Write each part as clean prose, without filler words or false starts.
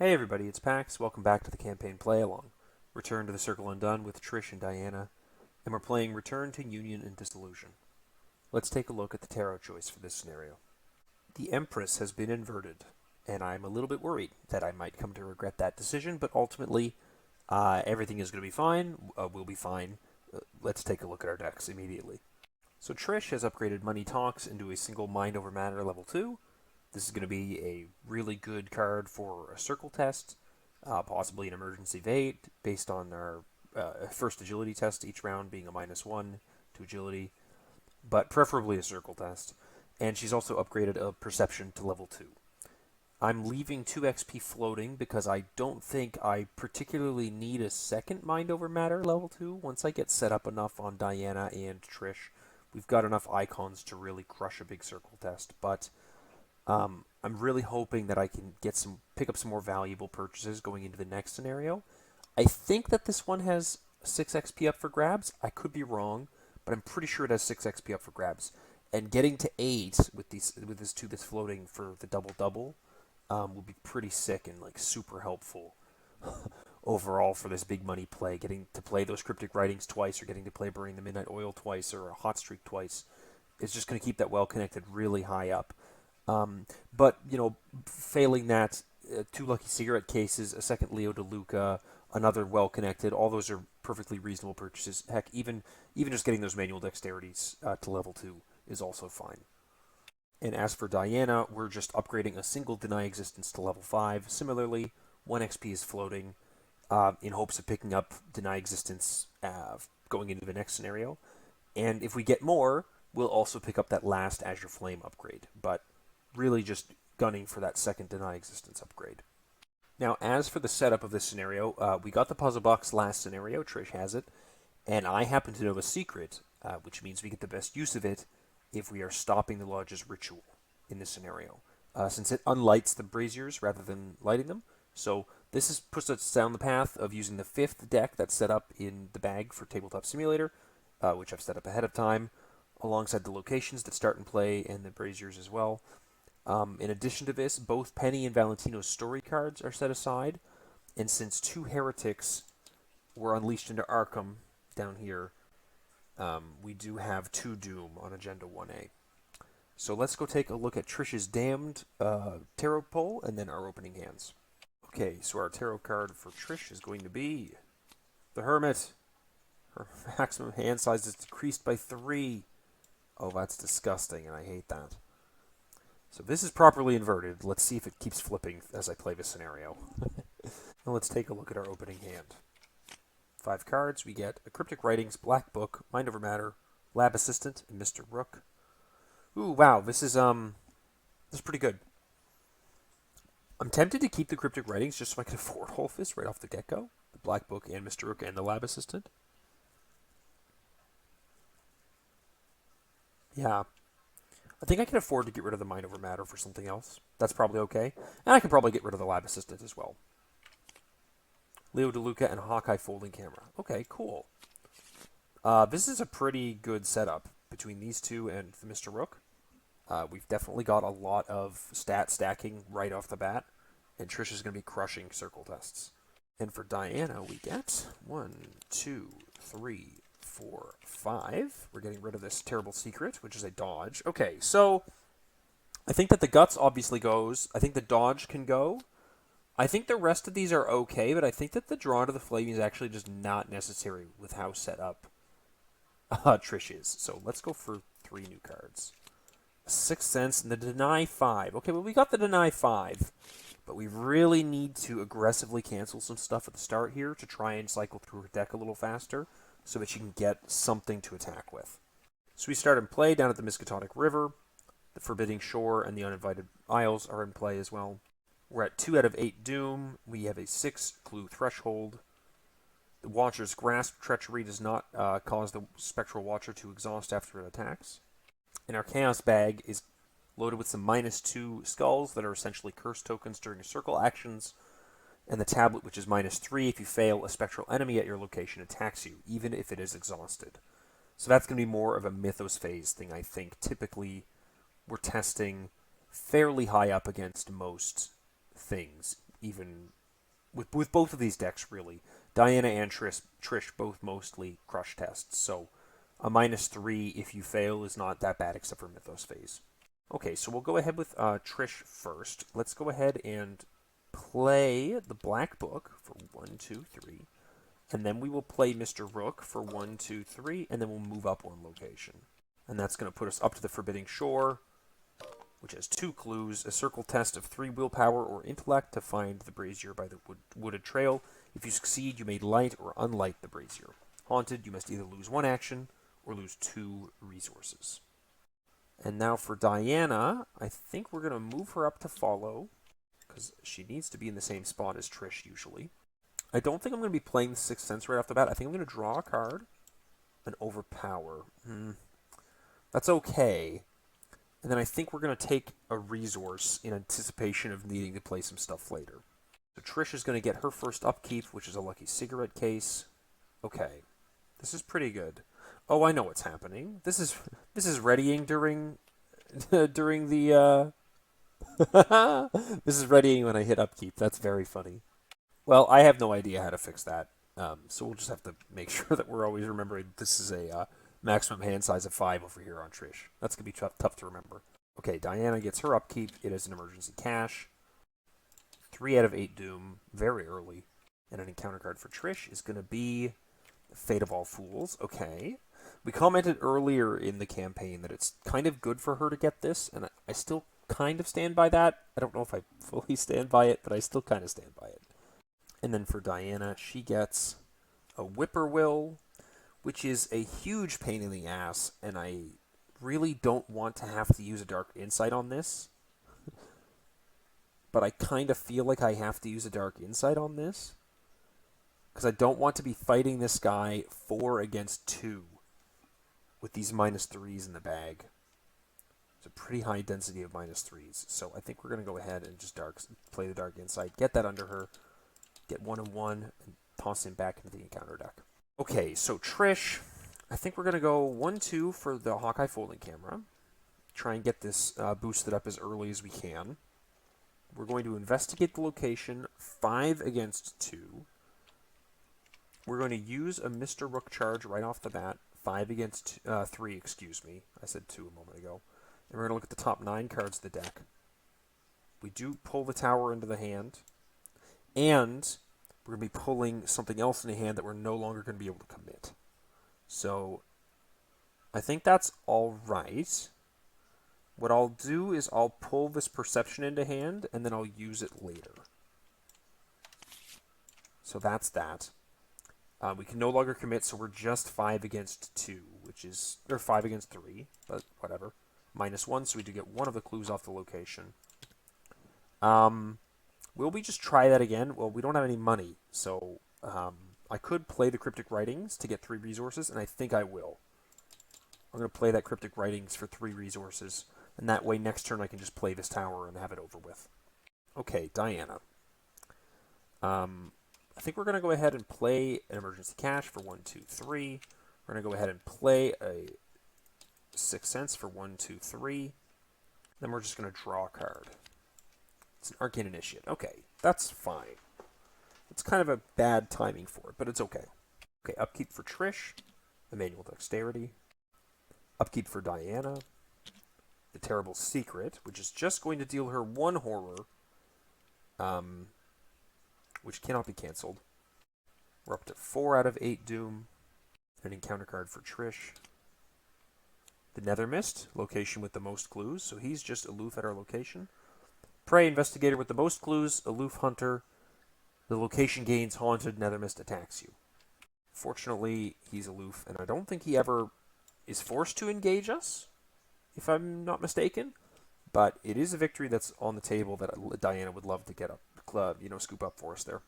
Hey everybody, it's Pax. Welcome back to the campaign play-along. Return to the Circle Undone with Trish and Diana, and we're playing Return to Union and Disillusion. Let's take a look at the tarot choice for this scenario. The Empress has been inverted, and I'm a little bit worried that I might come to regret that decision, but ultimately, everything is going to be fine. We'll be fine. Let's take a look at our decks immediately. So Trish has upgraded Money Talks into a single Mind Over Matter level 2. This is going to be a really good card for a circle test, possibly an emergency evade, based on our first agility test, each round being a -1 to agility, but preferably a circle test. And she's also upgraded a perception to level 2. I'm leaving 2 XP floating because I don't think I particularly need a second Mind Over Matter level 2. Once I get set up enough on Diana and Trish, we've got enough icons to really crush a big circle test, but I'm really hoping that I can pick up some more valuable purchases going into the next scenario. I think that this one has 6 XP up for grabs. I could be wrong, but I'm pretty sure it has 6 XP up for grabs. And getting to 8 with this 2 that's floating for the double will be pretty sick and like super helpful overall for this big money play. Getting to play those cryptic writings twice, or getting to play Burning the Midnight Oil twice, or a hot streak twice, is just going to keep that well connected really high up. But, failing that, 2 Lucky Cigarette cases, a second Leo DeLuca, another well-connected, all those are perfectly reasonable purchases. Heck, even just getting those manual dexterities to level 2 is also fine. And as for Diana, we're just upgrading a single Deny Existence to level 5. Similarly, 1 XP is floating in hopes of picking up Deny Existence going into the next scenario. And if we get more, we'll also pick up that last Azure Flame upgrade. But really just gunning for that second Deny Existence upgrade. Now, as for the setup of this scenario, we got the puzzle box last scenario, Trish has it, and I happen to know the secret, which means we get the best use of it if we are stopping the Lodge's ritual in this scenario, since it unlights the braziers rather than lighting them. So this puts us down the path of using the 5th deck that's set up in the bag for Tabletop Simulator, which I've set up ahead of time, alongside the locations that start in play and the braziers as well. In addition to this, both Penny and Valentino's story cards are set aside, and since 2 heretics were unleashed into Arkham down here, we do have 2 Doom on Agenda 1A. So let's go take a look at Trish's Damned tarot pull, and then our opening hands. Okay, so our tarot card for Trish is going to be the Hermit. Her maximum hand size is decreased by 3. Oh, that's disgusting, and I hate that. So this is properly inverted. Let's see if it keeps flipping as I play this scenario. Now let's take a look at our opening hand. 5 cards. We get a Cryptic Writings, Black Book, Mind Over Matter, Lab Assistant, and Mr. Rook. Ooh, wow. This is pretty good. I'm tempted to keep the Cryptic Writings just so I can afford all of this right off the get-go. The Black Book and Mr. Rook and the Lab Assistant. Yeah. I think I can afford to get rid of the Mind Over Matter for something else. That's probably okay. And I can probably get rid of the Lab Assistant as well. Leo DeLuca and Hawkeye Folding Camera. Okay, cool. This is a pretty good setup between these 2 and the Mr. Rook. We've definitely got a lot of stat stacking right off the bat. And Trish is going to be crushing circle tests. And for Diana, we get 1, 2, 3, 4, 5. We're getting rid of this terrible secret, which is a dodge. Okay, so I think that the guts obviously goes. I think the dodge can go. I think the rest of these are okay, but I think that the draw to the flame is actually just not necessary with how set up Trish is. So let's go for 3 new cards. Sixth Sense and the Deny 5. Okay, well, we got the Deny 5, but we really need to aggressively cancel some stuff at the start here to try and cycle through her deck a little faster, so that she can get something to attack with. So we start in play down at the Miskatonic River. The Forbidding Shore and the Uninvited Isles are in play as well. We're at 2 out of 8 Doom. We have a 6 Clue Threshold. The Watcher's Grasp Treachery does not cause the Spectral Watcher to exhaust after it attacks. And our Chaos Bag is loaded with some -2 skulls that are essentially curse tokens during circle actions, and the tablet, which is -3. If you fail, a spectral enemy at your location attacks you, even if it is exhausted. So that's going to be more of a Mythos phase thing, I think. Typically, we're testing fairly high up against most things, even with both of these decks, really. Diana and Trish both mostly crush tests, so a -3 if you fail is not that bad except for Mythos phase. Okay, so we'll go ahead with Trish first. Let's go ahead and play the Black Book for 1, 2, 3. And then we will play Mr. Rook for 1, 2, 3, and then we'll move up 1 location. And that's going to put us up to the Forbidding Shore, which has 2 clues, a circle test of 3 willpower or intellect to find the brazier by the wooded trail. If you succeed, you may light or unlight the brazier. Haunted, you must either lose 1 action or lose 2 resources. And now for Diana, I think we're going to move her up to follow, because she needs to be in the same spot as Trish usually. I don't think I'm going to be playing the Sixth Sense right off the bat. I think I'm going to draw a card and overpower. That's okay. And then I think we're going to take a resource in anticipation of needing to play some stuff later. So Trish is going to get her first upkeep, which is a lucky cigarette case. Okay. This is pretty good. Oh, I know what's happening. This is readying during the this is readying when I hit upkeep. That's very funny. Well, I have no idea how to fix that, so we'll just have to make sure that we're always remembering this is a maximum hand size of 5 over here on Trish. That's going to be tough to remember. Okay, Diana gets her upkeep. It is an emergency cash. 3 out of 8 Doom, very early. And an encounter card for Trish is going to be Fate of All Fools. Okay. We commented earlier in the campaign that it's kind of good for her to get this, and I still kind of stand by that. I don't know if I fully stand by it, but I still kind of stand by it. And then for Diana, she gets a Whippoorwill, which is a huge pain in the ass, and I really don't want to have to use a Dark Insight on this. But I kind of feel like I have to use a Dark Insight on this, because I don't want to be fighting this guy 4 against 2 with these -3s in the bag. It's a pretty high density of -3s, so I think we're going to go ahead and just play the Dark Insight, get that under her, get 1 and 1, and toss him back into the encounter deck. Okay, so Trish, I think we're going to go 1-2 for the Hawkeye folding camera. Try and get this boosted up as early as we can. We're going to investigate the location 5 against 2. We're going to use a Mr. Rook charge right off the bat. 5 against 3, excuse me. I said 2 a moment ago. And we're going to look at the top 9 cards of the deck. We do pull the tower into the hand. And we're going to be pulling something else in the hand that we're no longer going to be able to commit. So I think that's all right. What I'll do is I'll pull this Perception into hand, and then I'll use it later. So that's that. We can no longer commit, so we're just 5 against 2, or 5 against 3, but whatever. -1, so we do get 1 of the clues off the location. Will we just try that again? Well, we don't have any money, so I could play the Cryptic Writings to get 3 resources, and I think I will. I'm going to play that Cryptic Writings for 3 resources, and that way next turn I can just play this tower and have it over with. Okay, Diana. I think we're going to go ahead and play an Emergency Cash for 1, 2, 3. We're going to go ahead and play a Sixth Sense for 1, 2, 3. Then we're just going to draw a card. It's an Arcane Initiate. Okay, that's fine. It's kind of a bad timing for it, but it's okay. Okay, upkeep for Trish, Emmanuel Dexterity. Upkeep for Diana, the Terrible Secret, which is just going to deal her 1 horror, which cannot be cancelled. We're up to 4 out of 8 Doom. An encounter card for Trish. The Nether Mist, location with the most clues, so he's just aloof at our location. Prey Investigator with the most clues, aloof hunter. The location gains haunted, Nether Mist attacks you. Fortunately, he's aloof, and I don't think he ever is forced to engage us, if I'm not mistaken. But it is a victory that's on the table that Diana would love to get up, scoop up for us there.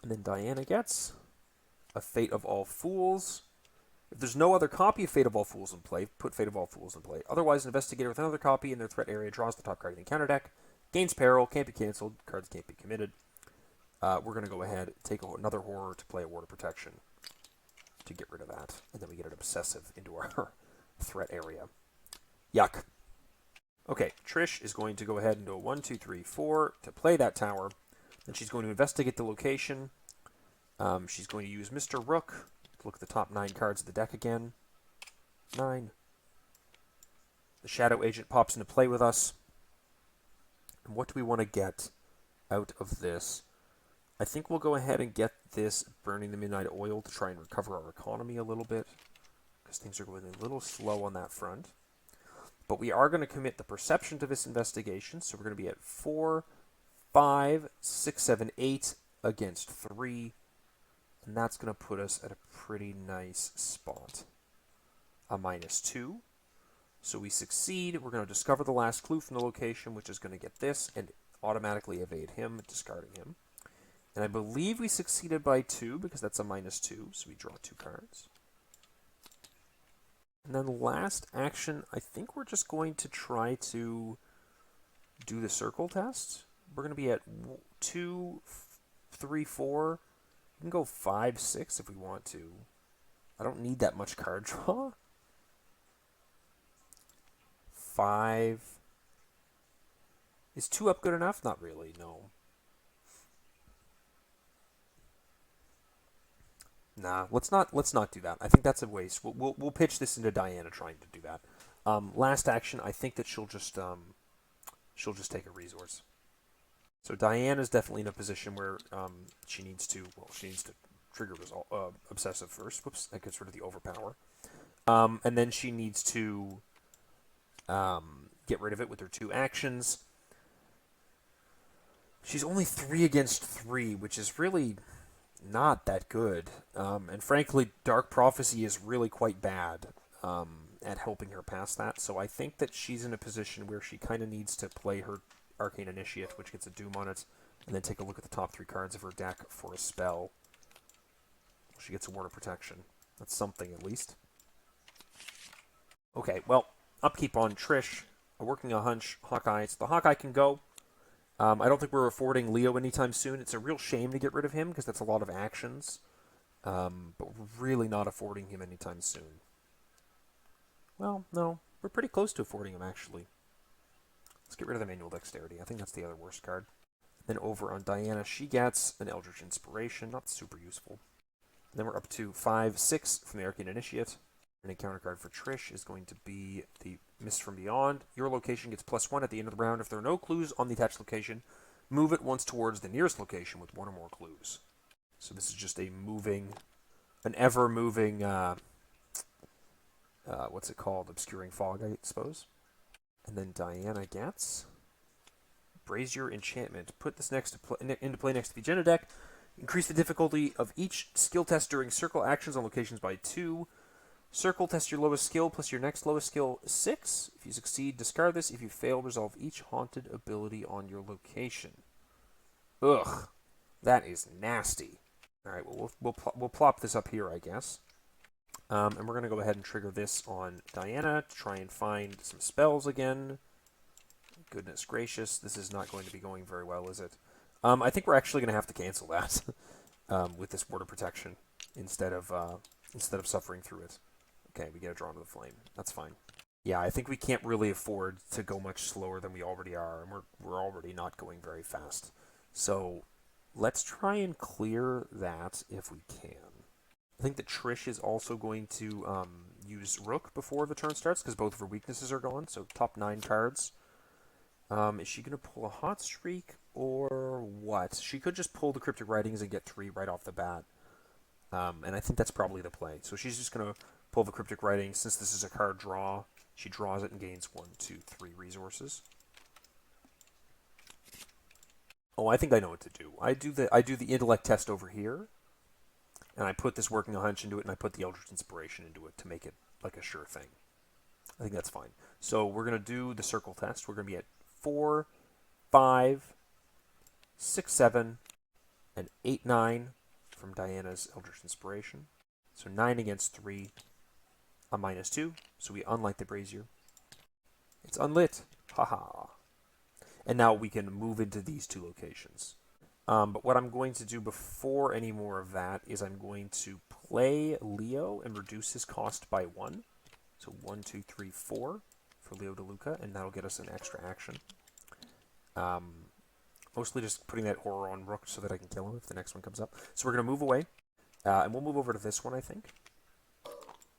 And then Diana gets a Fate of All Fools. If there's no other copy of Fate of All Fools in play, put Fate of All Fools in play. Otherwise, an investigator with another copy in their threat area draws the top card of the encounter deck, gains peril, can't be cancelled, cards can't be committed. We're going to go ahead, take another horror to play a Ward of Protection to get rid of that. And then we get an Obsessive into our threat area. Yuck. Okay, Trish is going to go ahead and do a 1, 2, 3, 4 to play that tower. And she's going to investigate the location. She's going to use Mr. Rook to look at the top 9 cards of the deck again. 9. The Shadow Agent pops into play with us. And what do we want to get out of this? I think we'll go ahead and get this Burning the Midnight Oil to try and recover our economy a little bit, because things are going a little slow on that front. But we are going to commit the Perception to this investigation, so we're going to be at 4, 5, 6, 7, 8 against 3, and that's going to put us at a pretty nice spot. A -2. So we succeed. We're going to discover the last clue from the location, which is going to get this, and automatically evade him, discarding him. And I believe we succeeded by 2, because that's a -2, so we draw 2 cards. And then last action, I think we're just going to try to do the circle test. We're going to be at 2, 3, 4. We can go 5, 6 if we want to. I don't need that much card draw. 5. Is 2 up good enough? Not really, no. Nah, let's not do that. I think that's a waste. We'll pitch this into Diana trying to do that. Last action, I think that she'll just take a resource. So Diana's definitely in a position where she needs to trigger Obsessive first. Whoops, that gets rid of the Overpower. And then she needs to get rid of it with her 2 actions. She's only 3 against 3, which is really not that good. And frankly, Dark Prophecy is really quite bad at helping her pass that. So I think that she's in a position where she kind of needs to play her Arcane Initiate, which gets a Doom on it, and then take a look at the top 3 cards of her deck for a spell. She gets a Ward of Protection. That's something, at least. Okay, well, upkeep on Trish. Working a hunch, Hawkeye. So the Hawkeye can go. I don't think we're affording Leo anytime soon. It's a real shame to get rid of him, because that's a lot of actions. But we're really not affording him anytime soon. Well, no. We're pretty close to affording him, actually. Let's get rid of the Manual Dexterity. I think that's the other worst card. Then over on Diana, she gets an Eldritch Inspiration. Not super useful. And then we're up to 5, 6 from the Arcane Initiate. And a counter card for Trish is going to be the Mist from Beyond. Your location gets +1 at the end of the round. If there are no clues on the attached location, move it once towards the nearest location with 1 or more clues. So this is just an ever-moving, what's it called? Obscuring Fog, I suppose. And then Diana gets Brazier Enchantment. Put this into play next to the agenda deck. Increase the difficulty of each skill test during circle actions on locations by 2. Circle test your lowest skill plus your next lowest skill 6. If you succeed, discard this. If you fail, resolve each haunted ability on your location. Ugh, that is nasty. All right, well, we'll plop this up here, I guess. And we're going to go ahead and trigger this on Diana to try and find some spells again. Goodness gracious, this is not going to be going very well, is it? I think we're actually going to have to cancel that with this Ward of Protection instead of suffering through it. Okay, we get a Draw to the Flame. That's fine. Yeah, I think we can't really afford to go much slower than we already are, and we're already not going very fast. So let's try and clear that if we can. I think that Trish is also going to use Rook before the turn starts, because both of her weaknesses are gone, so top 9 cards. Is she going to pull a Hot Streak, or what? She could just pull the Cryptic Writings and get 3 right off the bat. And I think that's probably the play. So she's just going to pull the Cryptic Writing. Since this is a card draw, she draws it and gains 1, 2, 3 resources. Oh, I think I know what to do. I do the intellect test over here, and I put this Working a Hunch into it, and I put the Eldritch Inspiration into it to make it like a sure thing. I think that's fine. So we're going to do the circle test. We're going to be at 4, 5, 6, 7, and 8, 9 from Diana's Eldritch Inspiration. So 9 against 3, a -2. So we unlight the Brazier. It's unlit. Haha. And now we can move into these 2 locations. But what I'm going to do before any more of that is I'm going to play Leo and reduce his cost by 1. So 1, 2, 3, 4 for Leo DeLuca, and that'll get us an extra action. Mostly just putting that horror on Rook so that I can kill him if the next one comes up. So we're going to move away. And we'll move over to this one, I think.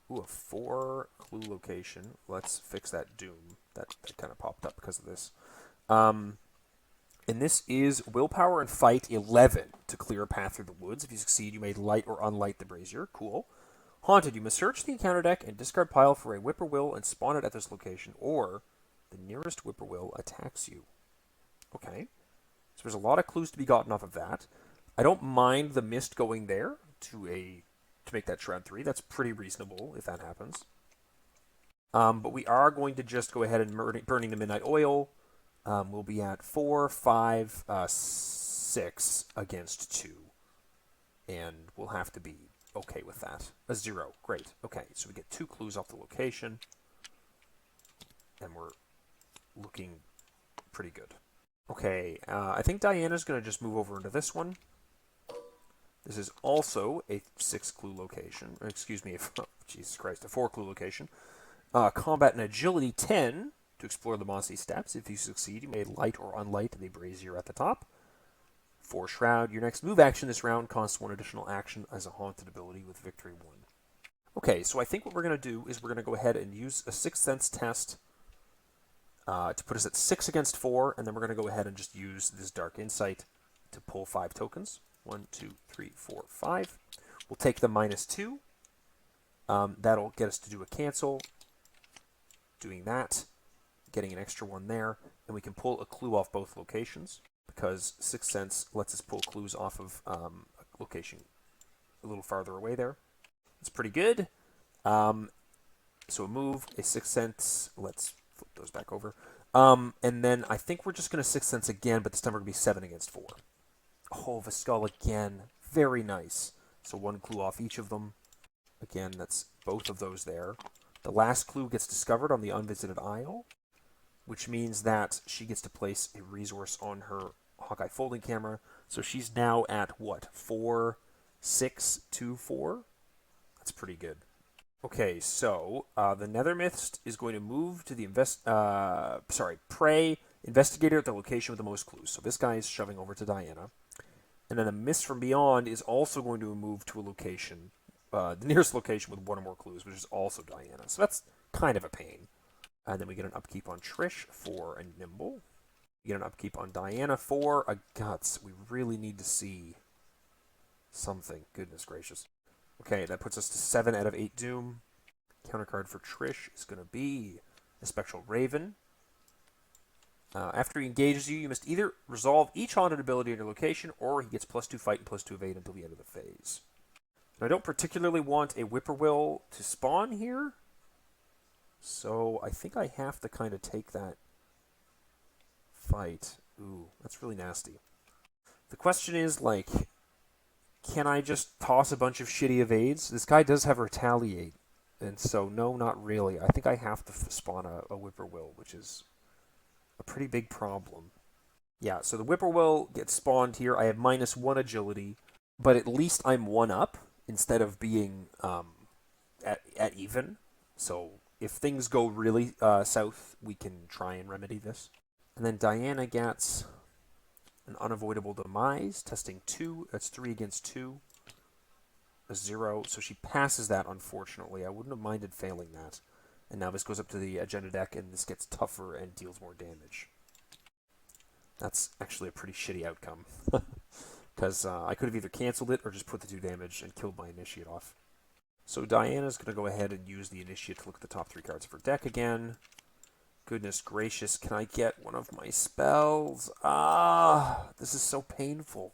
Ooh, a 4 clue location. Let's fix that Doom. That kind of popped up because of this. And this is Willpower and Fight 11 to clear a path through the woods. If you succeed, you may light or unlight the brazier. Cool. Haunted, you must search the encounter deck and discard pile for a whippoorwill and spawn it at this location, or the nearest whippoorwill attacks you. Okay. So there's a lot of clues to be gotten off of that. I don't mind the mist going there to make that Shroud 3. That's pretty reasonable if that happens. But we are going to just go ahead and burning the Midnight Oil. We'll be at 4, 5, 6 against 2. And we'll have to be okay with that. A 0. Great. Okay, so we get 2 clues off the location. And we're looking pretty good. Okay, I think Diana's going to just move over into this one. This is also a 6 clue location. Or excuse me, Jesus Christ, a 4 clue location. Combat and Agility 10 to explore the mossy steppes. If you succeed, you may light or unlight the brazier at the top. 4 Shroud. Your next move action this round costs 1 additional action as a haunted ability with Victory 1. Okay, so I think what we're going to do is we're going to go ahead and use a 6th Sense test to put us at 6 against 4, and then we're going to go ahead and just use this Dark Insight to pull 5 tokens. 1, 2, 3, 4, 5. We'll take the -2. That'll get us to do a cancel. Doing that, getting an extra 1 there, and we can pull a clue off both locations because 6th Sense lets us pull clues off of a location a little farther away there. It's pretty good. So a move, a 6th Sense. Let's flip those back over. And then I think we're just going to 6th Sense again, but this time we're going to be 7 against 4. Oh, Viskull again. Very nice. So 1 clue off each of them. Again, that's both of those there. The last clue gets discovered on the Unvisited Isle, which means that she gets to place a resource on her Hawkeye folding camera. So she's now at, what, 4, 6, 2, 4? That's pretty good. Okay, so the Nether Mist is going to move to the Prey Investigator at the location with the most clues. So this guy is shoving over to Diana. And then the Mist from Beyond is also going to move to a location, the nearest location with 1 or more clues, which is also Diana. So that's kind of a pain. And then we get an upkeep on Trish for a Nimble. We get an upkeep on Diana for a Guts. We really need to see something. Goodness gracious. Okay, that puts us to 7 out of 8 Doom. Countercard for Trish is going to be a Spectral Raven. After he engages you, you must either resolve each haunted ability in your location, or he gets +2 fight and +2 evade until the end of the phase. And I don't particularly want a Whippoorwill to spawn here, so I think I have to kind of take that fight. Ooh, that's really nasty. The question is, like, can I just toss a bunch of shitty evades? This guy does have Retaliate, and so no, not really. I think I have to spawn a Whippoorwill, which is a pretty big problem. Yeah, so the Whippoorwill gets spawned here. I have -1 agility, but at least I'm 1 up instead of being at even. So if things go really south, we can try and remedy this. And then Diana gets an Unavoidable Demise, testing 2. That's 3 against 2. A 0. So she passes that, unfortunately. I wouldn't have minded failing that. And now this goes up to the agenda deck, and this gets tougher and deals more damage. That's actually a pretty shitty outcome. Because I could have either canceled it or just put the 2 damage and killed my Initiate off. So Diana's going to go ahead and use the Initiate to look at the top 3 cards of her deck again. Goodness gracious, can I get one of my spells? This is so painful.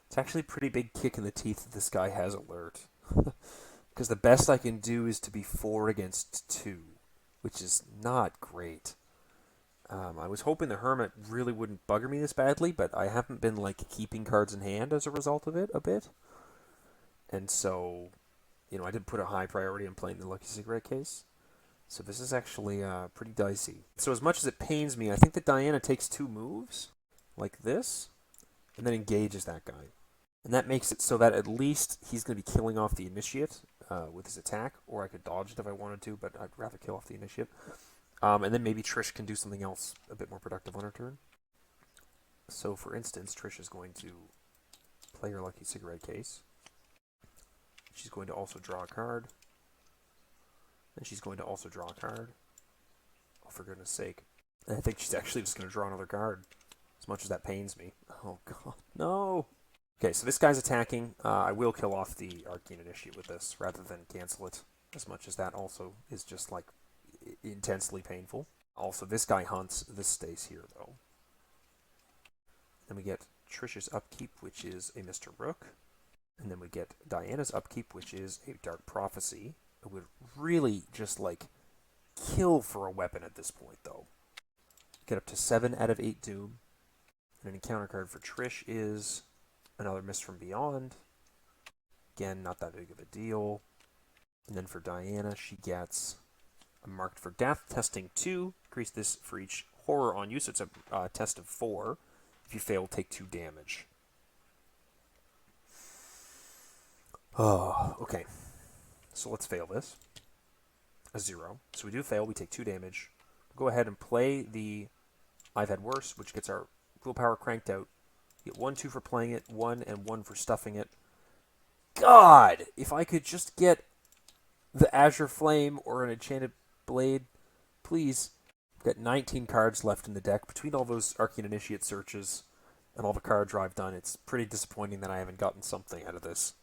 It's actually a pretty big kick in the teeth that this guy has Alert. Because the best I can do is to be 4 against 2, which is not great. I was hoping the Hermit really wouldn't bugger me this badly, but I haven't been like keeping cards in hand as a result of it a bit. And so, I did put a high priority on playing the Lucky Cigarette case. So this is actually pretty dicey. So as much as it pains me, I think that Diana takes 2 moves, like this, and then engages that guy. And that makes it so that at least he's going to be killing off the Initiate with his attack, or I could dodge it if I wanted to, but I'd rather kill off the Initiate. And then maybe Trish can do something else a bit more productive on her turn. So, for instance, Trish is going to play her lucky cigarette case. She's going to also draw a card. And she's going to also draw a card. Oh, for goodness sake. And I think she's actually just going to draw another card. As much as that pains me. Oh, God. No! Okay, so this guy's attacking. I will kill off the Arcane Initiate with this, rather than cancel it. As much as that also is just, like, intensely painful. Also, this guy hunts. This stays here, though. Then we get Trish's upkeep, which is a Mr. Rook. And then we get Diana's upkeep, which is a Dark Prophecy. It would really just, like, kill for a weapon at this point, though. Get up to 7 out of 8 Doom. And an encounter card for Trish is another Mist from Beyond. Again, not that big of a deal. And then for Diana, she gets a Marked for Death, testing 2. Increase this for each horror on you, so it's a test of 4. If you fail, take 2 damage. Oh, okay. So let's fail this. A 0. So we do fail, we take 2 damage. We'll go ahead and play the I've Had Worse, which gets our willpower cranked out. You get 1-2 for playing it, 1 and 1 for stuffing it. God! If I could just get the Azure Flame or an Enchanted Blade, please. I've got 19 cards left in the deck. Between all those Arcane Initiate searches and all the card draw I've done, it's pretty disappointing that I haven't gotten something out of this.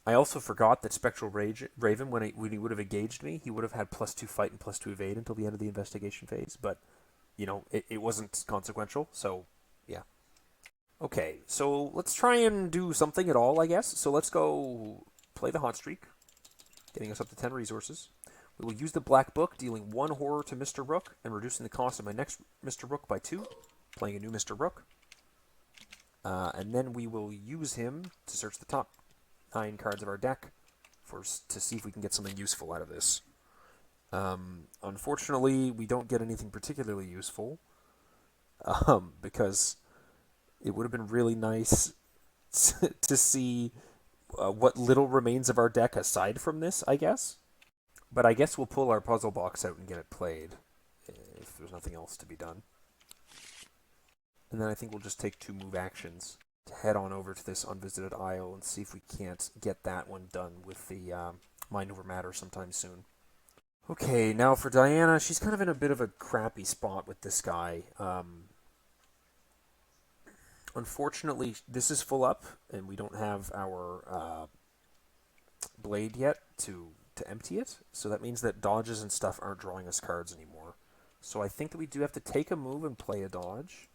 I also forgot that Spectral Raven, when he would have engaged me, he would have had +2 fight and +2 evade until the end of the investigation phase, but, you know, it wasn't consequential, so, yeah. Okay, so let's try and do something at all, I guess. So let's go play the Hot Streak, getting us up to 10 resources. We will use the Black Book, dealing 1 horror to Mr. Rook, and reducing the cost of my next Mr. Rook by 2, playing a new Mr. Rook. And then we will use him to search the top 9 cards of our deck to see if we can get something useful out of this. Unfortunately, we don't get anything particularly useful, because it would have been really nice to see what little remains of our deck aside from this, I guess. But I guess we'll pull our puzzle box out and get it played, if there's nothing else to be done. And then I think we'll just take 2 move actions to head on over to this unvisited isle and see if we can't get that one done with the Mind Over Matter sometime soon. Okay, now for Diana, she's kind of in a bit of a crappy spot with this guy. Unfortunately, this is full up, and we don't have our blade yet to empty it. So that means that dodges and stuff aren't drawing us cards anymore. So I think that we do have to take a move and play a dodge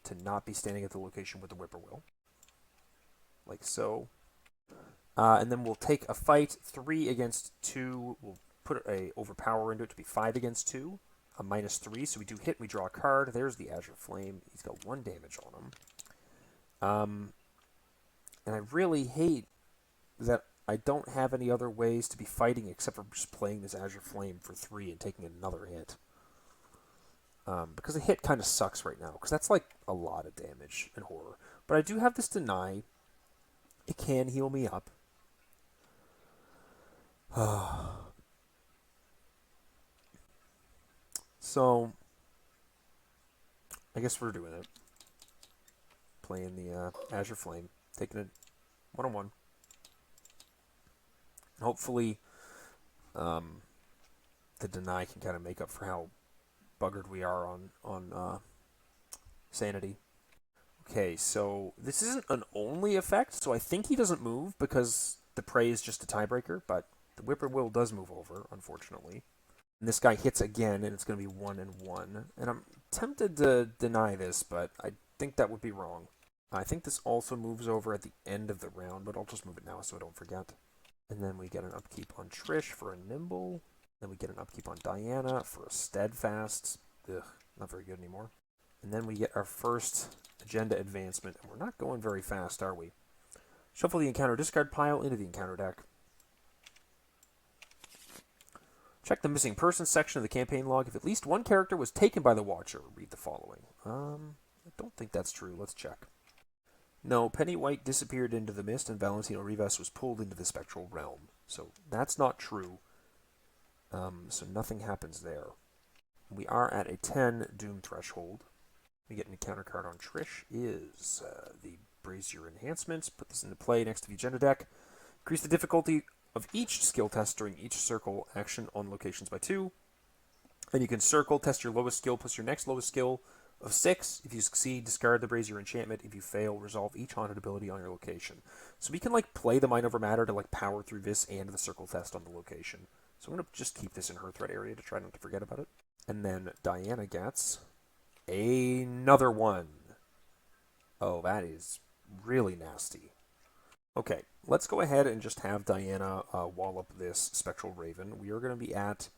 to not be standing at the location with the Whippoorwill. Like so. And then we'll take a fight, 3 against 2. We'll put a overpower into it to be 5 against 2. A -3, so we do hit, we draw a card. There's the Azure Flame. He's got 1 damage on him. And I really hate that I don't have any other ways to be fighting except for just playing this Azure Flame for 3 and taking another hit. Because the hit kind of sucks right now, because that's like a lot of damage and horror. But I do have this Deny. It can heal me up. So, I guess we're doing it. Playing the Azure Flame, taking it 1-on-1. And hopefully, the Deny can kind of make up for how buggered we are on Sanity. Okay, so this isn't an only effect, so I think he doesn't move because the Prey is just a tiebreaker, but the Whippoorwill does move over, unfortunately. And this guy hits again, and it's going to be 1-1. And I'm tempted to deny this, but I think that would be wrong. I think this also moves over at the end of the round, but I'll just move it now so I don't forget. And then we get an upkeep on Trish for a Nimble. Then we get an upkeep on Diana for a Steadfast. Ugh, not very good anymore. And then we get our first agenda advancement, and we're not going very fast, are we? Shuffle the encounter discard pile into the encounter deck. Check the missing persons section of the campaign log. If at least one character was taken by the Watcher, read the following. I don't think that's true. Let's check. No, Penny White disappeared into the mist, and Valentino Rivas was pulled into the spectral realm. So that's not true. So nothing happens there. We are at a 10 Doom threshold. We get an encounter card on Trish is the Brazier Enhancements. Put this into play next to the agenda deck. Increase the difficulty of each skill test during each circle action on locations by 2. And you can circle test your lowest skill plus your next lowest skill of 6. If you succeed, discard the Brazier Enchantment. If you fail, resolve each haunted ability on your location. So we can like play the Mind Over Matter to like power through this and the circle test on the location. So I'm going to just keep this in her threat area to try not to forget about it. And then Diana gets another one. Oh, that is really nasty. Okay, let's go ahead and just have Diana wallop this Spectral Raven. We are going to be at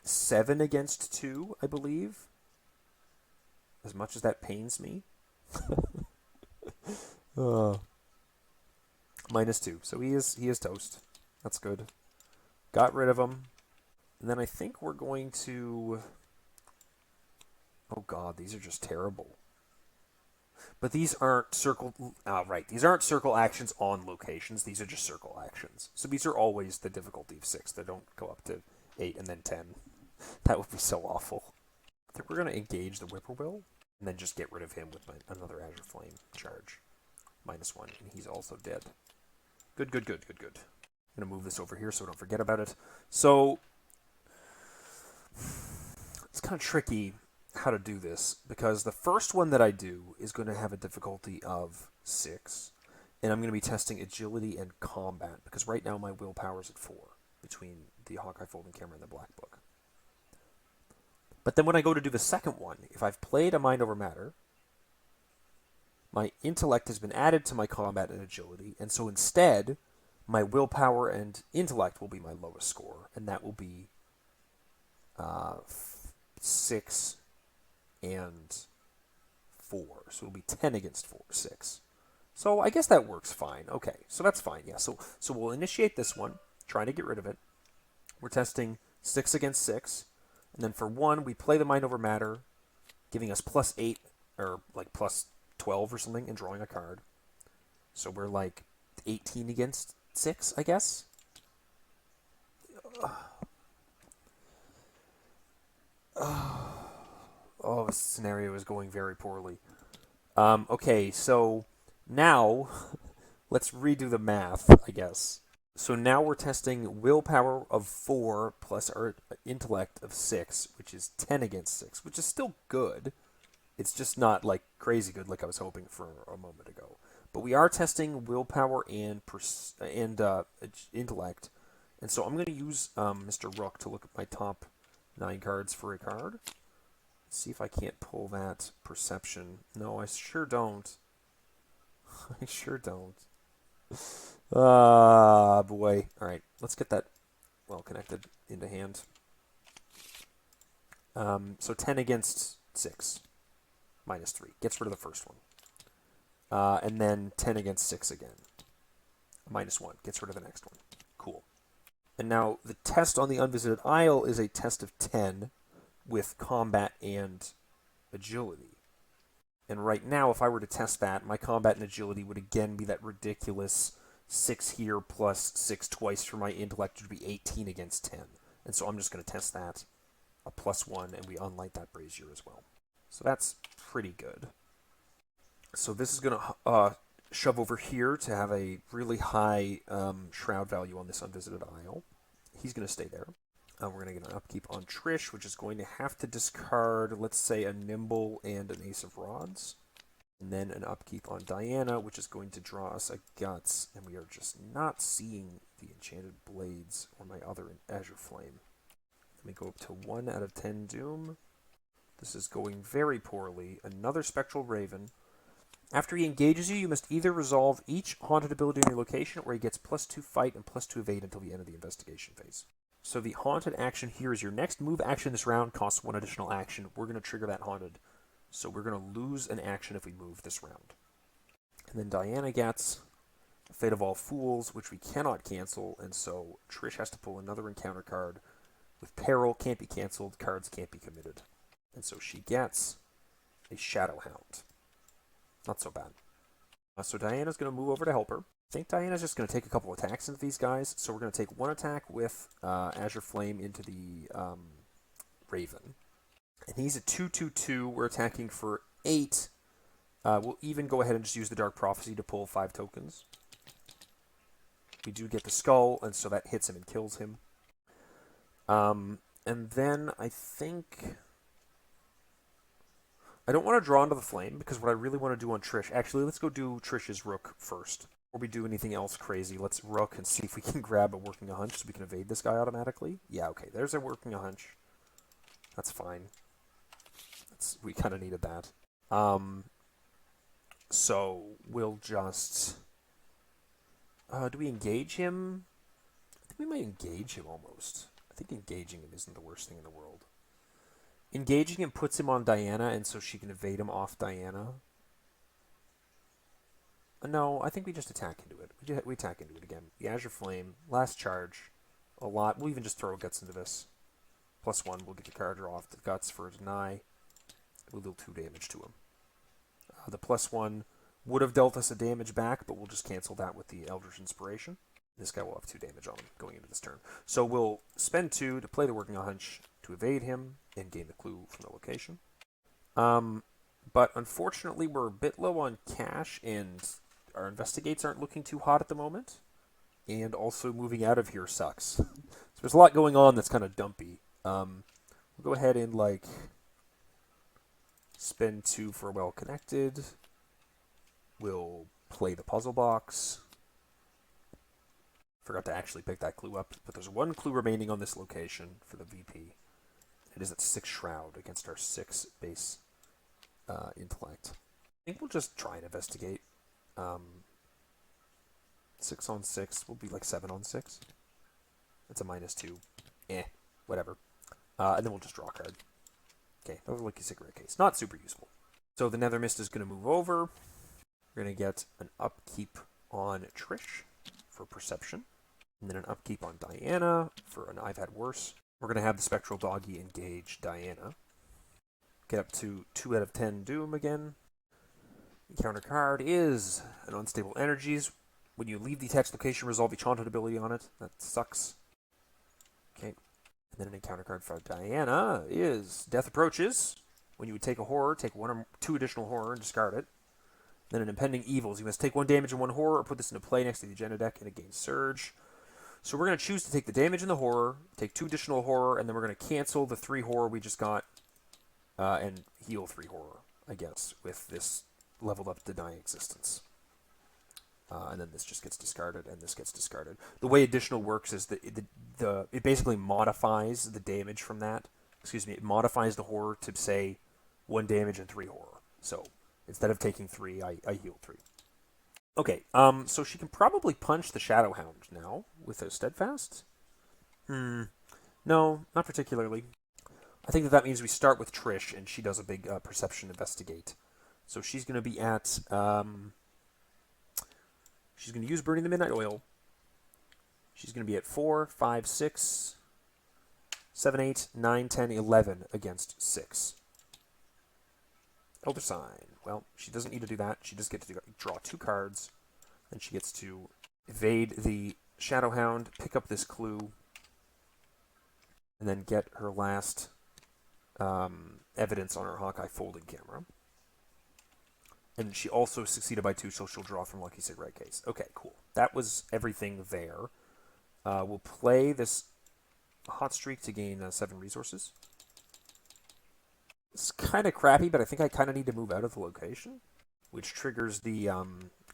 7 against 2, I believe. As much as that pains me. -2. So he is toast. That's good. Got rid of him. And then I think we're going to... Oh god, these are just terrible. But these aren't circle... right. These aren't circle actions on locations. These are just circle actions. So these are always the difficulty of 6. They don't go up to 8 and then 10. That would be so awful. I think we're going to engage the Whippoorwill. And then just get rid of him with another Azure Flame charge. -1. And he's also dead. Good. I'm going to move this over here so I don't forget about it. So... It's kind of tricky how to do this, because the first one that I do is going to have a difficulty of 6, and I'm going to be testing agility and combat, because right now my willpower is at 4, between the Hawkeye Folding Camera and the Black Book. But then when I go to do the second one, if I've played a Mind Over Matter, my intellect has been added to my combat and agility, and so instead, my willpower and intellect will be my lowest score, and that will be 6 and 4. So it'll be 10 against 6. So I guess that works fine. Okay, so that's fine. Yeah, so we'll initiate this one, trying to get rid of it. We're testing 6 against 6. And then for 1, we play the Mind Over Matter, giving us +8, or like +12 or something, and drawing a card. So we're like 18 against 6, I guess? Oh, this scenario is going very poorly. Okay, so now let's redo the math, I guess. So now we're testing willpower of 4 plus our intellect of 6, which is 10 against 6, which is still good. It's just not like crazy good like I was hoping for a moment ago. But we are testing willpower and intellect. And so I'm going to use Mr. Rook to look at my top 9 cards for a card. Let's see if I can't pull that perception. No, I sure don't. I sure don't. Ah, boy. Alright, let's get that well connected into hand. So 10 against 6. -3. Gets rid of the first one. And then 10 against 6 again. -1. Gets rid of the next one. Cool. And now the test on the Unvisited Isle is a test of 10 with combat and agility. And right now, if I were to test that, my combat and agility would again be that ridiculous 6 here plus 6 twice for my intellect, which would be 18 against 10. And so I'm just going to test that, a +1, and we unlight that Brazier as well. So that's pretty good. So this is going to shove over here to have a really high shroud value on this Unvisited Isle. He's going to stay there. We're going to get an upkeep on Trish, which is going to have to discard, let's say, a Nimble and an Ace of Rods. And then an upkeep on Diana, which is going to draw us a Guts. And we are just not seeing the Enchanted Blades or my other Azure Flame. Let me go up to 1 out of 10 Doom. This is going very poorly. Another Spectral Raven. After he engages you, you must either resolve each haunted ability in your location, or he gets +2 fight and +2 evade until the end of the investigation phase. So the haunted action here is your next move action this round costs 1 additional action. We're going to trigger that haunted. So we're going to lose an action if we move this round. And then Diana gets Fate of All Fools, which we cannot cancel, and so Trish has to pull another encounter card with peril, can't be canceled, cards can't be committed. And so she gets a Shadow Hound. Not so bad. So Diana's going to move over to help her. I think Diana's just going to take a couple attacks into these guys. So we're going to take 1 attack with Azure Flame into the Raven. And he's a 2/2/2. We're attacking for 8. We'll even go ahead and just use the Dark Prophecy to pull 5 tokens. We do get the Skull, and so that hits him and kills him. And then I think... I don't want to draw into the flame, because what I really want to do on Trish... Actually, let's go do Trish's Rook first. Before we do anything else crazy, let's Rook and see if we can grab a Working a Hunch so we can evade this guy automatically. Yeah, okay, there's a Working a Hunch. That's fine. We kind of needed that. So we'll just... do we engage him? I think we might engage him almost. I think engaging him isn't the worst thing in the world. Engaging him puts him on Diana, and so she can evade him off Diana. No, I think we just attack into it. We attack into it again. The Azure Flame, last charge, a lot. We'll even just throw Guts into this. +1, we'll get the card draw off the Guts for a deny. We'll deal 2 damage to him. The +1 would have dealt us a damage back, but we'll just cancel that with the Eldritch Inspiration. This guy will have 2 damage on him going into this turn. So we'll spend 2 to play the Working a Hunch to evade him and gain the clue from the location. But unfortunately, we're a bit low on cash, and our Investigates aren't looking too hot at the moment. And also moving out of here sucks. So there's a lot going on that's kind of dumpy. We'll go ahead and, like, spend 2 for Well Connected. We'll play the Puzzle Box. Forgot to actually pick that clue up, but there's 1 clue remaining on this location for the VP. It is at 6 Shroud against our 6 base intellect. I think we'll just try and investigate. 6 on 6 will be like 7 on 6. It's a -2. Whatever. And then we'll just draw a card. Okay, that was a Lucky Cigarette case. Not super useful. So the Nether Mist is going to move over. We're going to get an upkeep on Trish for Perception. And then an upkeep on Diana for an I've Had Worse. We're going to have the Spectral Doggy engage Diana. Get up to 2 out of 10 Doom again. The counter card is an Unstable Energies. When you leave the text location, resolve enchanted ability on it. That sucks. Okay. And then an encounter card for Diana is Death Approaches. When you would take a horror, take 1 or 2 additional horror and discard it. Then an Impending Evils. You must take 1 damage and 1 horror, or put this into play next to the agenda deck, and it gains Surge. So we're going to choose to take the damage and the horror, take 2 additional horror, and then we're going to cancel the 3 horror we just got, and heal 3 horror, I guess, with this leveled up Denying Existence. And then this just gets discarded, and this gets discarded. The way additional works is that it basically modifies the damage from that. Excuse me, it modifies the horror to say 1 damage and 3 horror. So instead of taking 3, I heal 3. Okay, so she can probably punch the Shadow Hound now with a Steadfast. No, not particularly. I think that means we start with Trish, and she does a big Perception Investigate. So she's going to be at... she's going to use Burning the Midnight Oil. She's going to be at 4, 5, 6, 7, 8, 9, 10, 11 against 6. Elder Sign. Well, she doesn't need to do that. She just gets to draw 2 cards. Then she gets to evade the Shadow Hound, pick up this clue, and then get her last evidence on her Hawkeye folding camera. And she also succeeded by 2, so she'll draw from Lucky Cigarette Case. Okay, cool. That was everything there. We'll play this Hot Streak to gain 7 resources. It's kind of crappy, but I think I kind of need to move out of the location, which triggers the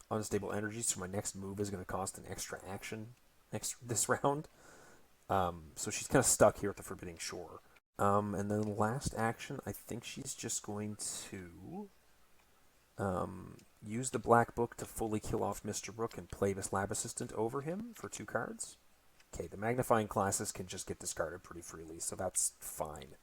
Unstable Energies, so my next move is going to cost an extra action this round. So she's kind of stuck here at the Forbidding Shore. And then last action, I think she's just going to use the Black Book to fully kill off Mr. Rook and play this Lab Assistant over him for 2 cards. Okay, the Magnifying Classes can just get discarded pretty freely, so that's fine.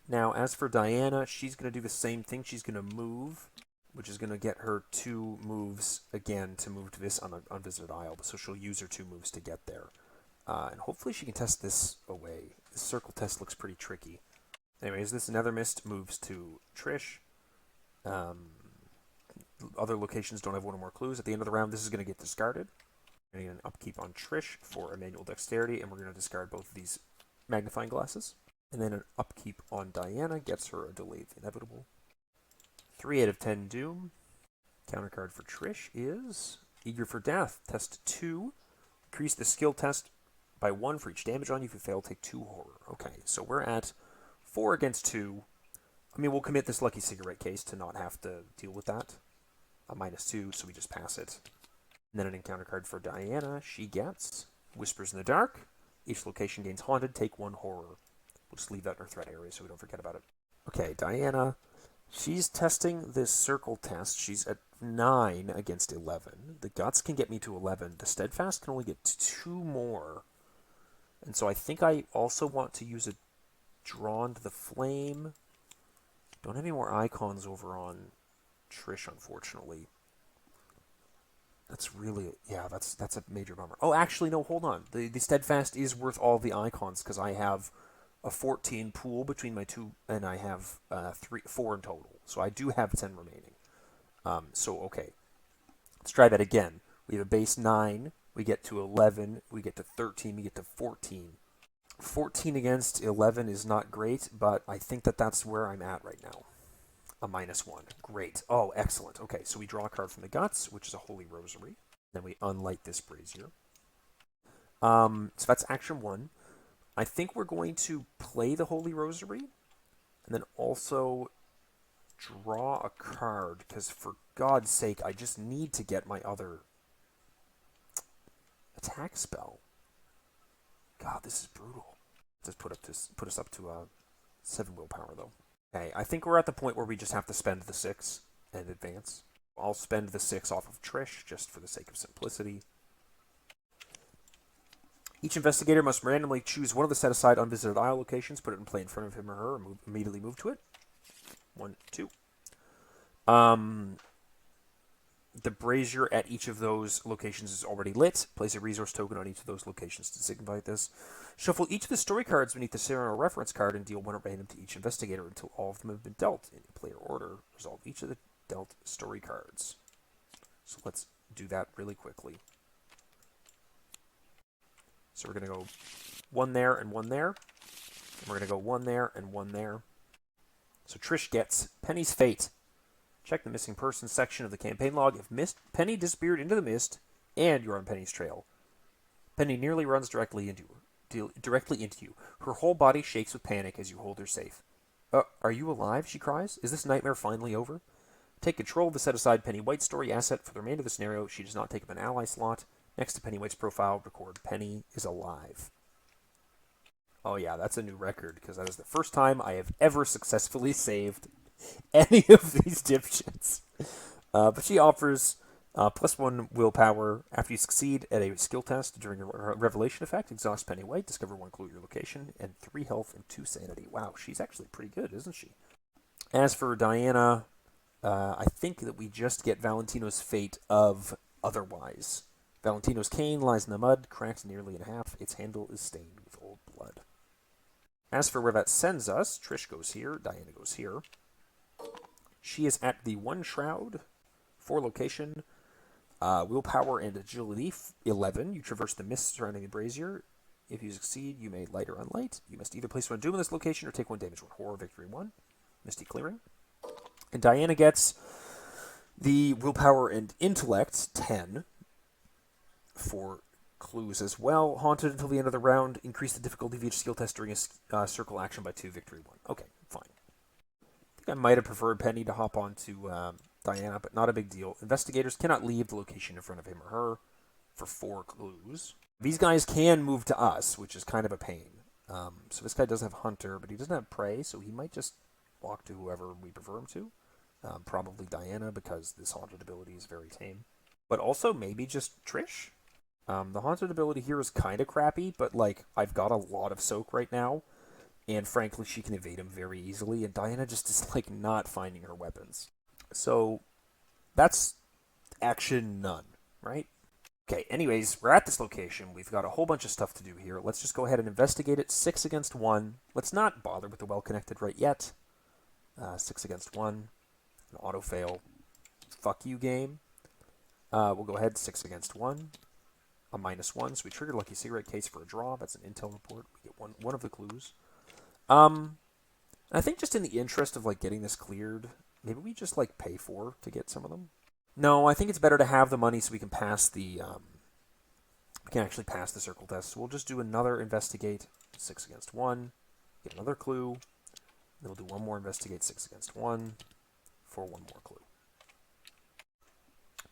Now, as for Diana, she's going to do the same thing. She's going to move, which is going to get her 2 moves again to move to this unvisited isle. So she'll use her 2 moves to get there. And hopefully she can test this away. This circle test looks pretty tricky. Anyways, this Nether Mist moves to Trish. Other locations don't have 1 or more clues. At the end of the round, this is going to get discarded. We're going to get an upkeep on Trish for a manual dexterity, and we're going to discard both of these magnifying glasses. And then an upkeep on Diana gets her a Delay the Inevitable. 3 out of 10 Doom. Counter card for Trish is Eager for Death. Test 2. Increase the skill test by 1 for each damage on you. If you fail, take 2 horror. Okay, so we're at 4 against 2. I mean, we'll commit this Lucky Cigarette case to not have to deal with that. A -2, so we just pass it. And then an encounter card for Diana. She gets Whispers in the Dark. Each location gains Haunted. Take 1 horror. We'll just leave that in our threat area so we don't forget about it. Okay, Diana. She's testing this circle test. She's at 9 against 11. The Guts can get me to 11. The Steadfast can only get 2 more. And so I think I also want to use a Drawn to the Flame. Don't have any more icons over on Trish, unfortunately. That's really, yeah, that's a major bummer. Oh, actually, no, hold on. The Steadfast is worth all the icons because I have a 14 pool between my 2, and I have 4 in total. So I do have 10 remaining. So, okay. Let's try that again. We have a base 9. We get to 11. We get to 13. We get to 14. 14 against 11 is not great, but I think that's where I'm at right now. A -1. Great. Oh, excellent. Okay, so we draw a card from the Guts, which is a Holy Rosary. Then we unlight this Brazier. So that's action 1. I think we're going to play the Holy Rosary, and then also draw a card, because for God's sake, I just need to get my other attack spell. God, this is brutal. Just put us up to 7 willpower, though. Okay, I think we're at the point where we just have to spend the 6 and advance. I'll spend the 6 off of Trish, just for the sake of simplicity. Each investigator must randomly choose one of the set-aside unvisited isle locations, put it in play in front of him or her, and immediately move to it. 1, 2. The brazier at each of those locations is already lit. Place a resource token on each of those locations to signify this. Shuffle each of the story cards beneath the serial reference card and deal 1 at random to each investigator until all of them have been dealt. In player order, resolve each of the dealt story cards. So let's do that really quickly. So we're going to go 1 there and 1 there. And we're going to go 1 there and 1 there. So Trish gets Penny's Fate. Check the missing persons section of the campaign log. If Penny disappeared into the mist and you're on Penny's trail, Penny nearly runs directly into you. Her whole body shakes with panic as you hold her safe. Are you alive? She cries. Is this nightmare finally over? Take control of the set-aside Penny White story asset. For the remainder of the scenario, she does not take up an ally slot. Next to Penny White's profile, record Penny is alive. Oh yeah, that's a new record, because that is the first time I have ever successfully saved any of these dipshits. But she offers +1 willpower after you succeed at a skill test during a revelation effect. Exhaust Penny White, discover 1 clue at your location, and 3 health and 2 sanity. Wow, she's actually pretty good, isn't she? As for Diana, I think that we just get Valentino's Fate of Otherwise. Valentino's cane lies in the mud, cracked nearly in half. Its handle is stained with old blood. As for where that sends us, Trish goes here, Diana goes here. She is at the 1 Shroud, 4 location, willpower and agility 11. You traverse the mist surrounding the brazier. If you succeed, you may light or unlight. You must either place 1 doom in this location or take 1 damage. 1 horror, victory 1. Misty Clearing. And Diana gets the willpower and intellect 10 for clues as well. Haunted until the end of the round. Increase the difficulty of each skill test during a circle action by 2, victory 1. Okay, fine. I think I might have preferred Penny to hop on to Diana, but not a big deal. Investigators cannot leave the location in front of him or her for 4 clues. These guys can move to us, which is kind of a pain. So this guy does have Hunter, but he doesn't have Prey, so he might just walk to whoever we prefer him to. Probably Diana, because this Haunted ability is very tame. But also maybe just Trish. The Haunted ability here is kind of crappy, but like I've got a lot of soak right now. And frankly, she can evade him very easily, and Diana just is like not finding her weapons. So that's action none, right? Okay, anyways, we're at this location. We've got a whole bunch of stuff to do here. Let's just go ahead and investigate it. 6 against 1. Let's not bother with the well-connected right yet. 6 against 1. An auto-fail. Fuck you, game. We'll go ahead, 6 against 1. A -1, so we trigger Lucky Cigarette case for a draw. That's an intel report. We get one of the clues. I think just in the interest of like getting this cleared, maybe we just like pay 4 to get some of them. No, I think it's better to have the money so we can pass the we can actually pass the circle test. So we'll just do another investigate, 6 against 1, get another clue. Then we'll do one more investigate, 6 against 1, for one more clue.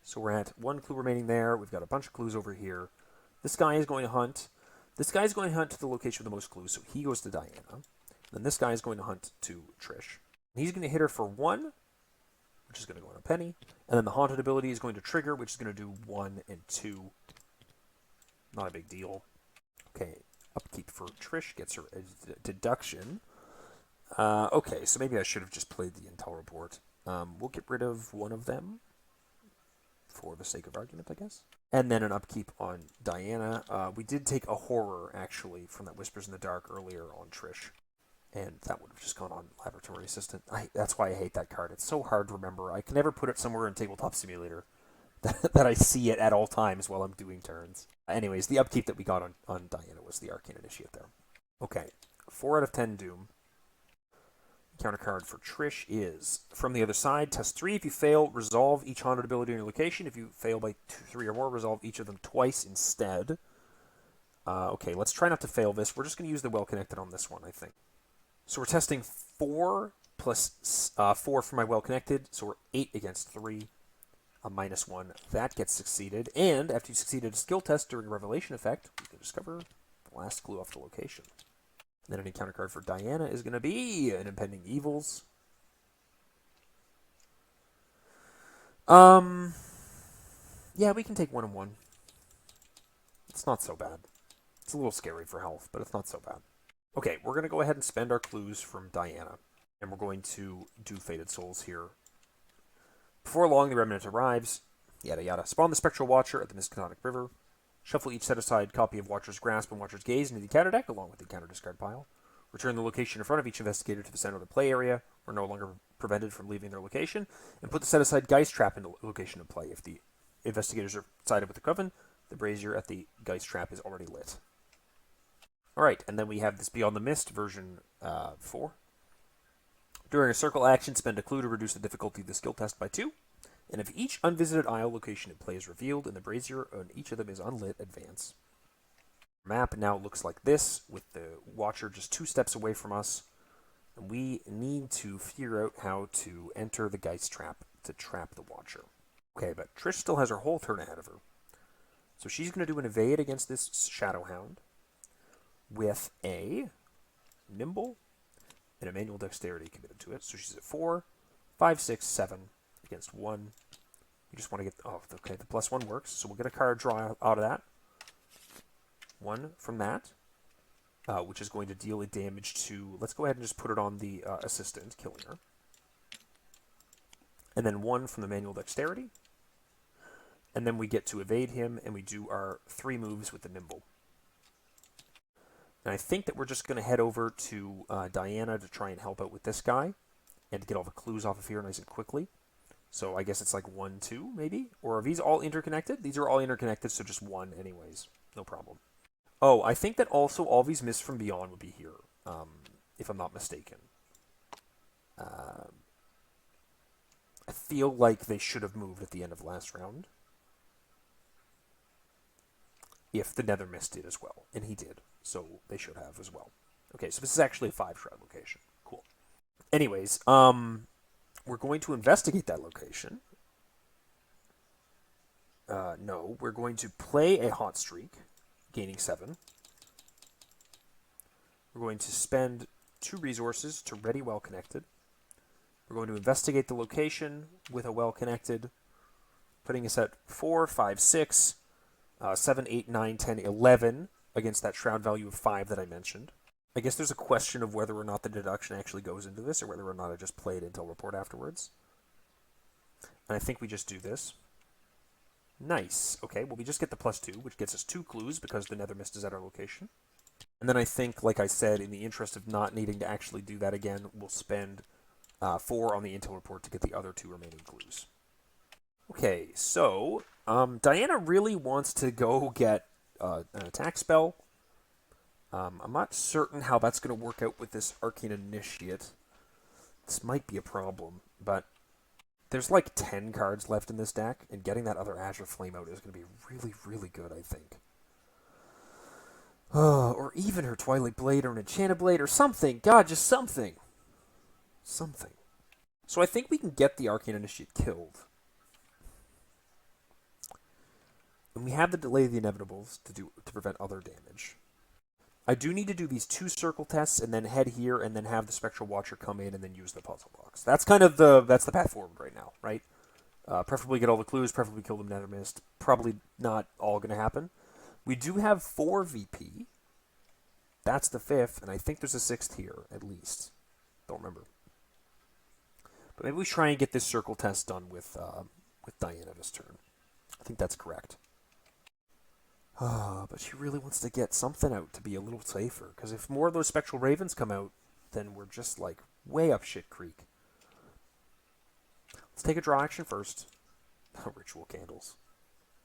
So we're at 1 clue remaining there. We've got a bunch of clues over here. This guy is going to hunt. This guy is going to hunt to the location with the most clues, so he goes to Diana. Then this guy is going to hunt to Trish. And he's going to hit her for 1, which is going to go on a penny. And then the haunted ability is going to trigger, which is going to do 1 and 2. Not a big deal. Okay, upkeep for Trish gets her a deduction. Okay, so maybe I should have just played the intel report. We'll get rid of one of them for the sake of argument, I guess. And then an upkeep on Diana. We did take a horror, actually, from that Whispers in the Dark earlier on Trish. And that would have just gone on Laboratory Assistant. That's why I hate that card. It's so hard to remember. I can never put it somewhere in Tabletop Simulator that I see it at all times while I'm doing turns. Anyways, the upkeep that we got on Diana was the Arcane Initiate there. Okay, 4 out of 10 Doom. Counter card for Trish is, from the other side, test 3. If you fail, resolve each haunted ability in your location. If you fail by 3 or more, resolve each of them twice instead. Okay, let's try not to fail this. We're just going to use the well-connected on this one, I think. So we're testing 4 plus 4 for my well-connected, so we're 8 against 3, a -1. That gets succeeded, and after you succeeded a skill test during a revelation effect, you can discover the last clue off the location. And then an encounter card for Diana is going to be an Impending Evils. Yeah, we can take 1 and 1. It's not so bad. It's a little scary for health, but it's not so bad. Okay, we're going to go ahead and spend our clues from Diana. And we're going to do Fated Souls here. Before long, the Remnant arrives. Yada yada. Spawn the Spectral Watcher at the Miskatonic River. Shuffle each set-aside copy of Watcher's Grasp and Watcher's Gaze into the counter deck, along with the counter discard pile. Return the location in front of each investigator to the center of the play area. We're no longer prevented from leaving their location. And put the set-aside Geist Trap into location of play. If the investigators are sided with the Coven, the brazier at the Geist Trap is already lit. Alright, and then we have this Beyond the Mist, version 4. During a circle action, spend a clue to reduce the difficulty of the skill test by 2. And if each unvisited isle location in play is revealed and the brazier on each of them is unlit, advance. Map now looks like this, with the Watcher just 2 steps away from us. And we need to figure out how to enter the Geist Trap to trap the Watcher. Okay, but Trish still has her whole turn ahead of her. So she's going to do an evade against this Shadowhound with a Nimble and a Manual Dexterity committed to it. So she's at 4, 5, 6, 7 against 1. You just want to get... Oh, okay, the +1 works. So we'll get a card draw out of that. 1 from that, which is going to deal a damage to... Let's go ahead and just put it on the assistant, killing her. And then 1 from the Manual Dexterity. And then we get to evade him, and we do our 3 moves with the Nimble. And I think that we're just going to head over to Diana to try and help out with this guy, and to get all the clues off of here nice and quickly. So I guess it's like 1, 2, maybe? Or are these all interconnected? These are all interconnected, so just 1 anyways. No problem. Oh, I think that also all these Mists from Beyond would be here, if I'm not mistaken. I feel like they should have moved at the end of last round. If the Nether Mist did as well, and he did, so they should have as well. Okay, so this is actually a 5-shroud location. Cool. Anyways, we're going to investigate that location. No, we're going to play a Hot Streak, gaining 7. We're going to spend 2 resources to ready Well Connected. We're going to investigate the location with a Well Connected, putting us at 4, 5, 6, 7, 8, 9, 10, 11 against that shroud value of 5 that I mentioned. I guess there's a question of whether or not the deduction actually goes into this, or whether or not I just play it Intel Report afterwards. And I think we just do this. Nice. Okay, well, we just get the +2, which gets us 2 clues because the Nether Mist is at our location. And then I think, like I said, in the interest of not needing to actually do that again, we'll spend 4 on the Intel Report to get the other 2 remaining clues. Okay, so Diana really wants to go get an attack spell. I'm not certain how that's going to work out with this Arcane Initiate. This might be a problem, but there's like 10 cards left in this deck, and getting that other Azure Flame out is going to be really, really good, I think. Or even her Twilight Blade or an Enchanted Blade or something. God, just something. Something. So I think we can get the Arcane Initiate killed. And we have the Delay of the Inevitables to prevent other damage. I do need to do these 2 circle tests and then head here and then have the Spectral Watcher come in and then use the puzzle box. That's kind of the path forward right now, right? Preferably get all the clues, preferably kill them Nether Mist. Probably not all going to happen. We do have 4 VP. That's the 5th, and I think there's a 6th here, at least. Don't remember. But maybe we try and get this circle test done with Diana this turn. I think that's correct. But she really wants to get something out to be a little safer, because if more of those Spectral Ravens come out, then we're just, like, way up shit creek. Let's take a draw action first. Ritual Candles.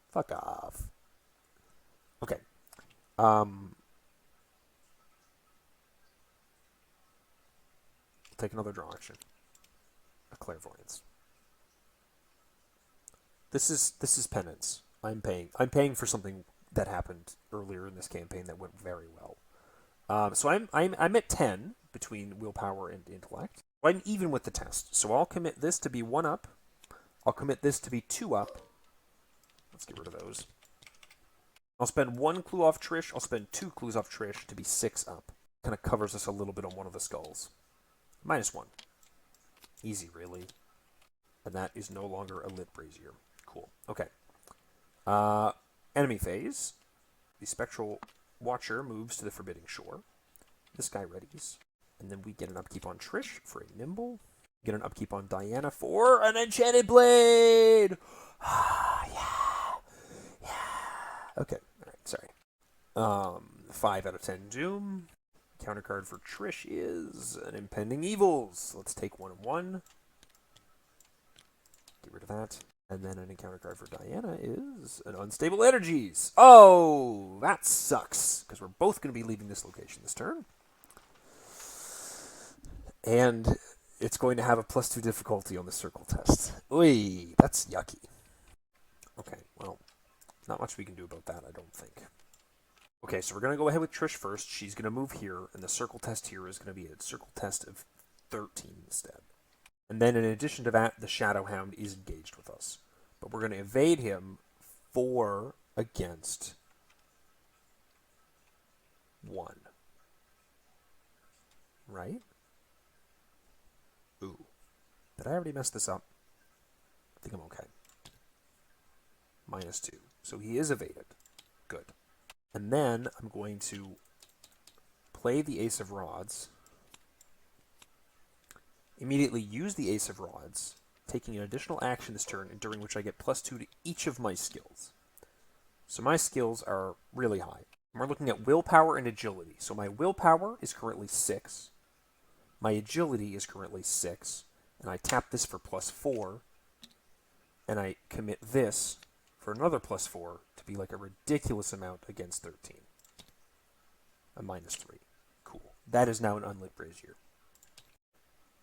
Fuck off. Okay. Take another draw action. A Clairvoyance. This is penance. I'm paying for something that happened earlier in this campaign that went very well. So I'm at 10 between willpower and intellect. I'm even with the test. So I'll commit this to be 1 up. I'll commit this to be 2 up. Let's get rid of those. I'll spend 1 clue off Trish. I'll spend 2 clues off Trish to be 6 up. Kind of covers us a little bit on one of the skulls. -1. Easy, really. And that is no longer a lit brazier. Cool. Okay. Enemy phase. The Spectral Watcher moves to the Forbidding Shore. This guy readies. And then we get an upkeep on Trish for a Nimble. Get an upkeep on Diana for an Enchanted Blade! Yeah. Okay. Alright, sorry. 5 out of 10 Doom. Counter card for Trish is an Impending Evils. Let's take 1 and 1. Get rid of that. And then an encounter card for Diana is an Unstable Energies. Oh, that sucks, because we're both going to be leaving this location this turn. And it's going to have a +2 difficulty on the circle test. Oy, that's yucky. Okay, well, not much we can do about that, I don't think. Okay, so we're going to go ahead with Trish first. She's going to move here, and the circle test here is going to be a circle test of 13 instead. And then in addition to that, the Shadow Hound is engaged with us. But we're going to evade him 4 against 1. Right? Ooh. Did I already mess this up? I think I'm okay. -2. So he is evaded. Good. And then I'm going to play the Ace of Rods. Immediately use the Ace of Rods, taking an additional action this turn, during which I get +2 to each of my skills. So my skills are really high. And we're looking at willpower and agility. So my willpower is currently 6. My agility is currently 6. And I tap this for +4. And I commit this for another +4 to be like a ridiculous amount against 13. A -3. Cool. That is now an unlit brazier.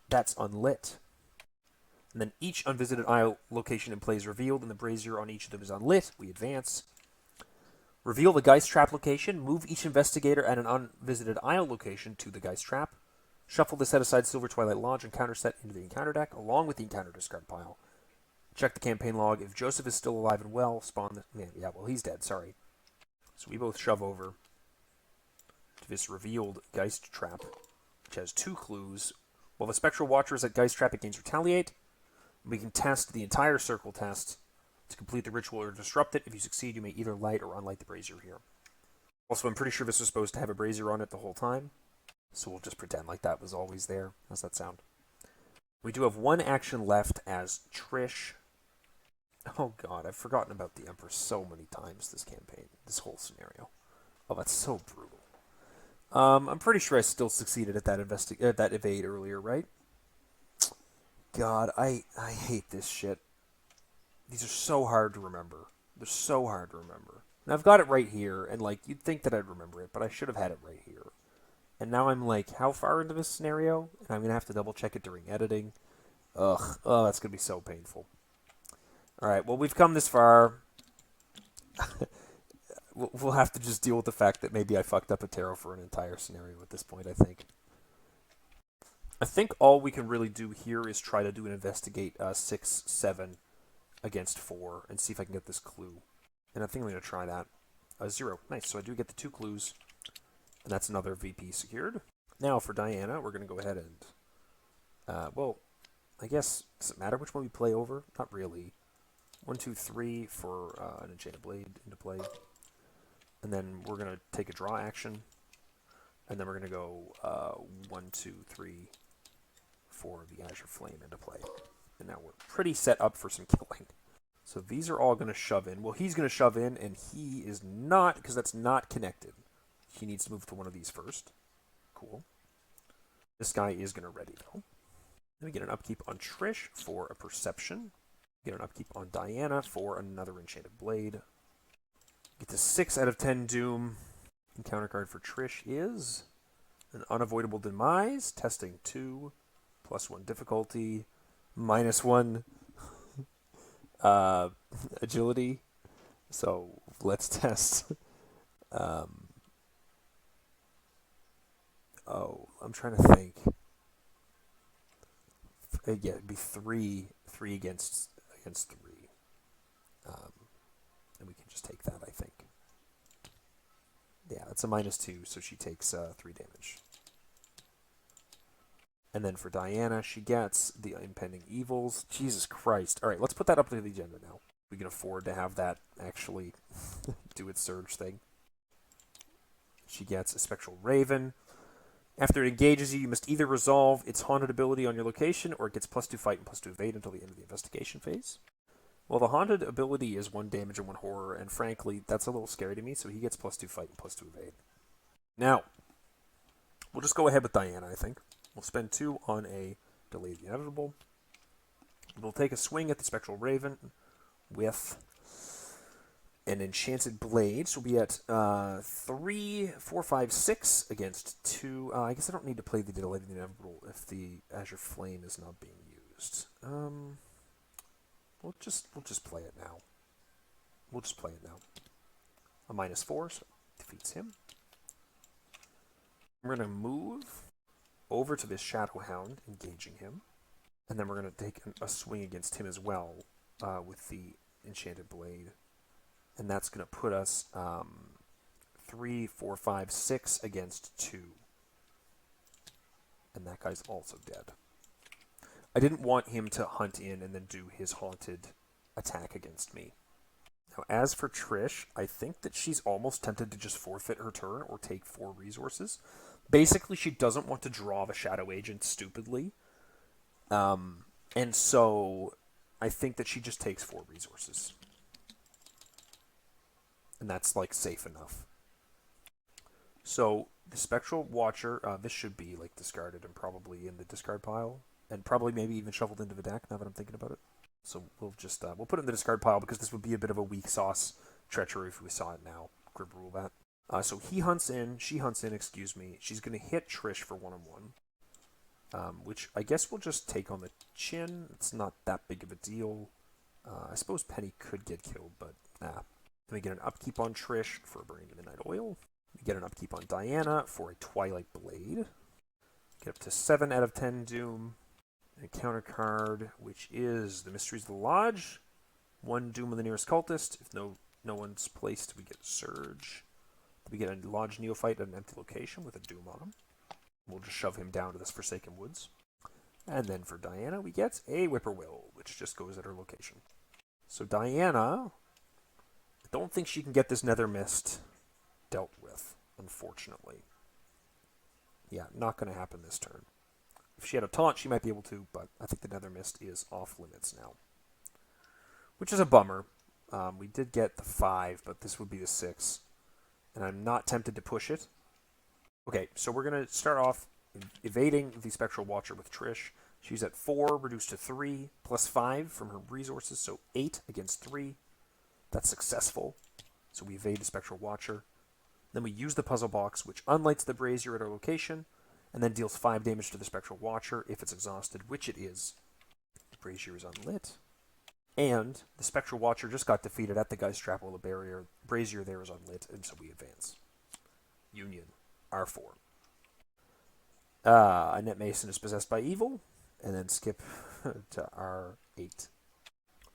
That's unlit. And then each unvisited isle location in play is revealed, and the brazier on each of them is unlit. We advance. Reveal the Geist Trap location. Move each investigator at an unvisited isle location to the Geist Trap. Shuffle the set-aside Silver Twilight Lodge and counter set into the encounter deck, along with the encounter discard pile. Check the campaign log. If Joseph is still alive and well, spawn the... Yeah, well, he's dead, sorry. So we both shove over to this revealed Geist Trap, which has 2 clues. While the Spectral Watcher is at Geist Trap, it gains Retaliate. We can test the entire circle test to complete the ritual or disrupt it. If you succeed, you may either light or unlight the brazier here. Also, I'm pretty sure this was supposed to have a brazier on it the whole time, so we'll just pretend like that was always there. How's that sound? We do have 1 action left as Trish. Oh god, I've forgotten about the Empress so many times this campaign, this whole scenario. Oh, that's so brutal. I'm pretty sure I still succeeded at that evade earlier, right? God, I hate this shit. These are so hard to remember. They're so hard to remember. And I've got it right here, and like you'd think that I'd remember it, but I should have had it right here. And now I'm like, how far into this scenario? And I'm gonna have to double check it during editing. Ugh, oh, that's gonna be so painful. All right, well we've come this far. We'll have to just deal with the fact that maybe I fucked up a tarot for an entire scenario at this point. I think all we can really do here is try to do an investigate 6, 7 against 4 and see if I can get this clue. And I think I'm going to try that. 0. Nice. So I do get the 2 clues. And that's another VP secured. Now for Diana, we're going to go ahead and... well, I guess, does it matter which one we play over? Not really. 1, 2, 3 for an Enchanted Blade into play. And then we're going to take a draw action. And then we're going to go 1, 2, 3 for the Azure Flame into play. And now we're pretty set up for some killing. So these are all going to shove in. Well, he's going to shove in, and he is not, because that's not connected. He needs to move to one of these first. Cool. This guy is going to ready, though. Then we get an upkeep on Trish for a Perception. Get an upkeep on Diana for another Enchanted Blade. Get to 6 out of 10 Doom. And counter card for Trish is an Unavoidable Demise, testing 2, +1 difficulty, -1 agility. So let's test. Oh, I'm trying to think. Yeah, it'd be 3 against 3. And we can just take that, I think. Yeah, that's a -2, so she takes 3 damage. And then for Diana, she gets the Impending Evils. Jesus Christ. All right, let's put that up to the agenda now. We can afford to have that actually do its surge thing. She gets a Spectral Raven. After it engages you, you must either resolve its haunted ability on your location, or it gets +2 fight and +2 evade until the end of the investigation phase. Well, the haunted ability is 1 damage and 1 horror, and frankly, that's a little scary to me, so he gets +2 fight and +2 evade. Now, we'll just go ahead with Diana, I think. We'll spend 2 on a Delay the Inevitable. We'll take a swing at the Spectral Raven with an Enchanted Blade. So we'll be at 3, 4, 5, 6 against 2. I guess I don't need to play the Delay the Inevitable if the Azure Flame is not being used. We'll just play it now. We'll just play it now. A -4, so defeats him. We're going to move over to this Shadow Hound, engaging him. And then we're going to take a swing against him as well with the Enchanted Blade. And that's going to put us 3, 4, 5, 6 against 2. And that guy's also dead. I didn't want him to hunt in and then do his haunted attack against me. Now, as for Trish, I think that she's almost tempted to just forfeit her turn or take 4 resources. Basically, she doesn't want to draw the Shadow Agent stupidly. And so I think that she just takes 4 resources. And that's, like, safe enough. So, the Spectral Watcher, this should be, like, discarded and probably in the discard pile. And probably maybe even shuffled into the deck, now that I'm thinking about it. So we'll just, we'll put it in the discard pile because this would be a bit of a weak sauce treachery if we saw it now. Grib rule that. So he hunts in, she hunts in, excuse me. She's going to hit Trish for 1-on-1. Which I guess we'll just take on the chin. It's not that big of a deal. I suppose Penny could get killed, but nah. Then we get an upkeep on Trish for Burning the Midnight Oil. We get an upkeep on Diana for a Twilight Blade. Get up to 7 out of 10 Doom. And a counter card, which is the Mysteries of the Lodge. 1 Doom of the Nearest Cultist. If no one's placed, we get Surge. We get a Lodge Neophyte at an empty location with a Doom on him. We'll just shove him down to this Forsaken Woods. And then for Diana, we get a Whippoorwill, which just goes at her location. So Diana, I don't think she can get this Nether Mist dealt with, unfortunately. Yeah, not going to happen this turn. If she had a taunt, she might be able to, but I think the Nether Mist is off limits now. Which is a bummer. We did get the 5, but this would be the 6. And I'm not tempted to push it. Okay, so we're going to start off evading the Spectral Watcher with Trish. She's at 4, reduced to 3, +5 from her resources, so 8 against 3. That's successful. So we evade the Spectral Watcher. Then we use the puzzle box, which unlights the brazier at our location, and then deals 5 damage to the Spectral Watcher if it's exhausted, which it is. The brazier is unlit. And the Spectral Watcher just got defeated at the Geist Trap while the brazier there is unlit, and so we advance. Union, R4. Annette Mason is possessed by evil, and then skip to R8.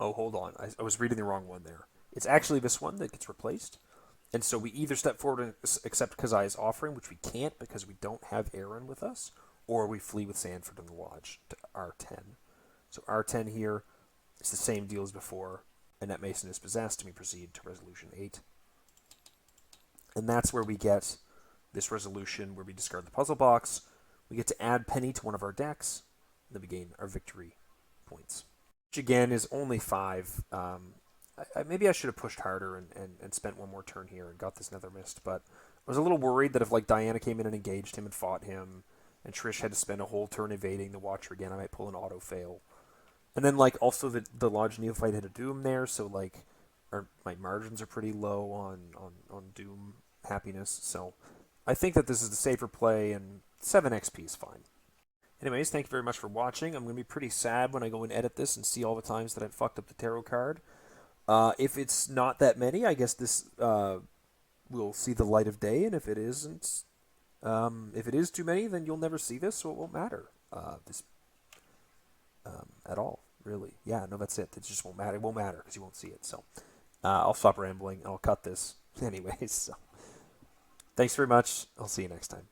Oh, hold on. I was reading the wrong one there. It's actually this one that gets replaced. And so we either step forward and accept Kazai's offering, which we can't because we don't have Aaron with us, or we flee with Sanford in the lodge to R10. So R10 here is the same deal as before. Annette Mason is possessed, and we proceed to Resolution 8. And that's where we get this resolution where we discard the puzzle box. We get to add Penny to one of our decks, and then we gain our victory points. Which again is only 5. Maybe I should have pushed harder and spent one more turn here and got this Nether Mist, but I was a little worried that if like Diana came in and engaged him and fought him, and Trish had to spend a whole turn evading the Watcher again, I might pull an auto fail. And then like also the Lodge Neophyte had a Doom there, so like my margins are pretty low on Doom happiness, so I think that this is the safer play, and 7 XP is fine. Anyways, thank you very much for watching. I'm going to be pretty sad when I go and edit this and see all the times that I fucked up the tarot card. If it's not that many, I guess this will see the light of day, and if it isn't, if it is too many, then you'll never see this, so it won't matter at all, really. Yeah, no, that's it. It just won't matter. It won't matter because you won't see it. So I'll stop rambling. I'll cut this anyways. So thanks very much. I'll see you next time.